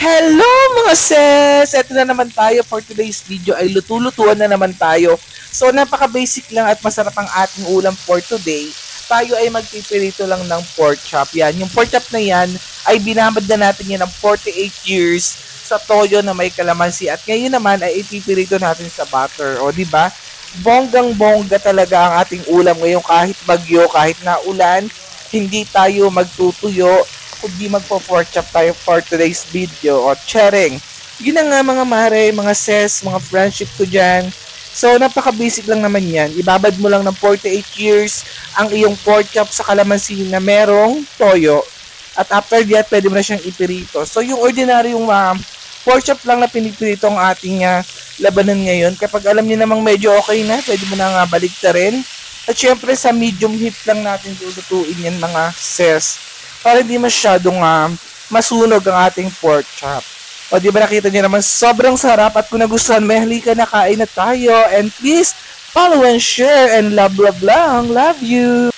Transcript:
Hello mga sis! Ito na naman tayo for today's video ay luto-lutuan na naman tayo. So napaka-basic lang at masarap ang ating ulam for today. Tayo ay magpipirito lang ng pork chop. Yan, yung pork chop na yan ay binabad na natin yan ng 48 years sa toyo na may kalamansi. At ngayon naman ay ipipirito natin sa butter. O di ba? Bonggang-bongga talaga ang ating ulam ngayon kahit bagyo, kahit naulan. Hindi tayo magtutuyo kundi magpo-pork chop tayo for today's video o sharing. Yun na nga mga mare, mga sis, mga friendship ko dyan. So, napaka-basic lang naman yan. Ibabad mo lang ng 48 years ang iyong pork chop sa kalamansi na merong toyo. At after that, pwede mo na siyang ipirito. So, yung ordinary yung pork chop lang na pinipirito ang ating labanan ngayon. Kapag alam niyo namang medyo okay na, pwede mo na nga baliktarin. At syempre, sa medium heat lang natin lulutuin yan mga sis. Para hindi masyadong masunog ang ating pork chop. O di ba nakita niyo naman sobrang sarap at kung nagustuhan mo, halika na kain na tayo. And please follow and share and love lang. Love you!